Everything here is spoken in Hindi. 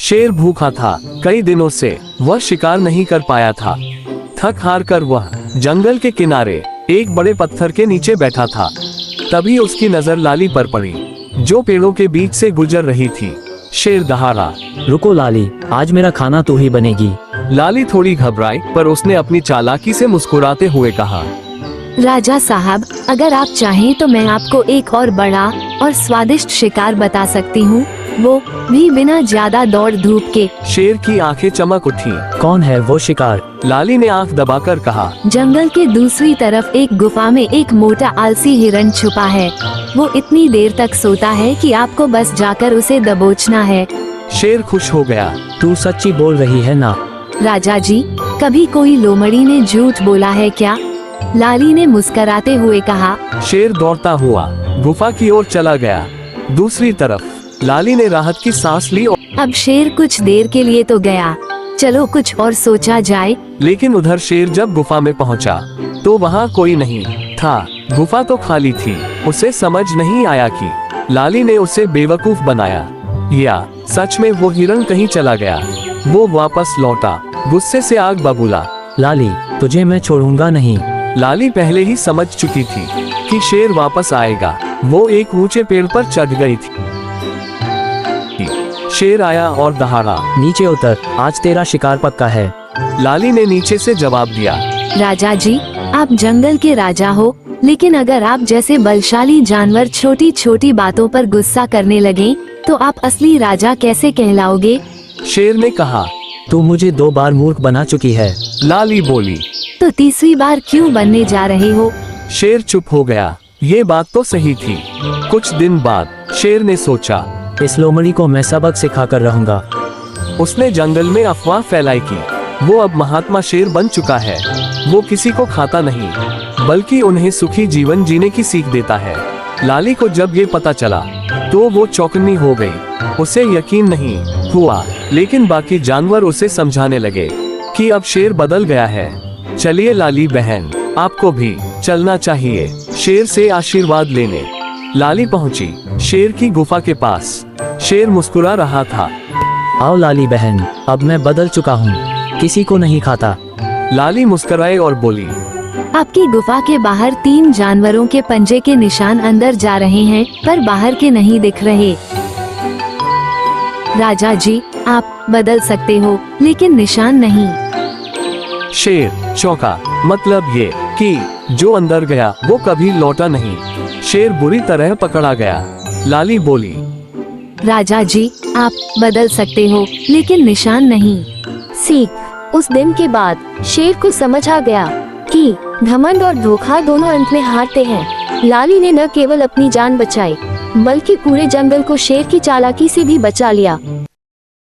शेर भूखा था। कई दिनों से वह शिकार नहीं कर पाया था। थक हार कर वह जंगल के किनारे एक बड़े पत्थर के नीचे बैठा था। तभी उसकी नजर लाली पर पड़ी, जो पेड़ों के बीच से गुजर रही थी। शेर दहाड़ा, रुको लाली, आज मेरा खाना तू ही बनेगी। लाली थोड़ी घबराई, पर उसने अपनी चालाकी से मुस्कुराते हुए कहा, राजा साहब, अगर आप चाहें तो मैं आपको एक और बड़ा और स्वादिष्ट शिकार बता सकती हूँ, वो भी बिना ज्यादा दौड़ धूप के। शेर की आंखें चमक उठी। कौन है वो शिकार? लाली ने आंख दबाकर कहा, जंगल के दूसरी तरफ एक गुफा में एक मोटा आलसी हिरण छुपा है। वो इतनी देर तक सोता है कि आपको बस जाकर उसे दबोचना है। शेर खुश हो गया। तू सच्ची बोल रही है ना? राजा जी, कभी कोई लोमड़ी ने झूठ बोला है क्या? लाली ने मुस्कराते हुए कहा। शेर दौड़ता हुआ गुफा की ओर चला गया। दूसरी तरफ लाली ने राहत की सांस ली। अब शेर कुछ देर के लिए तो गया, चलो कुछ और सोचा जाए। लेकिन उधर शेर जब गुफा में पहुंचा, तो वहाँ कोई नहीं था। गुफा तो खाली थी। उसे समझ नहीं आया कि लाली ने उसे बेवकूफ बनाया या सच में वो हिरण कहीं चला गया। वो वापस लौटा, गुस्से से आग बबूला। लाली, तुझे मैं छोड़ूंगा नहीं। लाली पहले ही समझ चुकी थी कि शेर वापस आएगा। वो एक ऊंचे पेड़ पर चढ़ गई थी। शेर आया और दहाड़ा, नीचे उतर, आज तेरा शिकार पक्का है। लाली ने नीचे से जवाब दिया, राजा जी, आप जंगल के राजा हो, लेकिन अगर आप जैसे बलशाली जानवर छोटी छोटी बातों पर गुस्सा करने लगे, तो आप असली राजा कैसे कहलाओगे? शेर ने कहा। तू मुझे 2 बार मूर्ख बना चुकी है। लाली बोली, तो तीसरी बार क्यों बनने जा रहे हो? शेर चुप हो गया। ये बात तो सही थी। कुछ दिन बाद शेर ने सोचा, इस लोमड़ी को मैं सबक सिखा कर रहूंगा। उसने जंगल में अफवाह फैलाई कि वो अब महात्मा शेर बन चुका है। वो किसी को खाता नहीं, बल्कि उन्हें सुखी जीवन जीने की सीख देता है। लाली को जब ये पता चला, तो वो चौकन्नी हो गई। उसे यकीन नहीं हुआ, लेकिन बाकी जानवर उसे समझाने लगे कि अब शेर बदल गया है। चलिए लाली बहन, आपको भी चलना चाहिए शेर से आशीर्वाद लेने। लाली पहुंची शेर की गुफा के पास। शेर मुस्कुरा रहा था। आओ लाली बहन, अब मैं बदल चुका हूँ, किसी को नहीं खाता। लाली मुस्कुराए और बोली, आपकी गुफा के बाहर 3 जानवरों के पंजे के निशान अंदर जा रहे हैं, पर बाहर के नहीं दिख रहे। राजा जी, आप बदल सकते हो, लेकिन निशान नहीं। शेर चौंका। मतलब ये कि जो अंदर गया वो कभी लौटा नहीं। शेर बुरी तरह पकड़ा गया। लाली बोली, राजा जी, आप बदल सकते हो, लेकिन निशान नहीं। सीख। उस दिन के बाद शेर को समझ आ गया कि घमंड और धोखा दोनों अंत में हारते हैं। लाली ने न केवल अपनी जान बचाई, बल्कि पूरे जंगल को शेर की चालाकी से भी बचा लिया।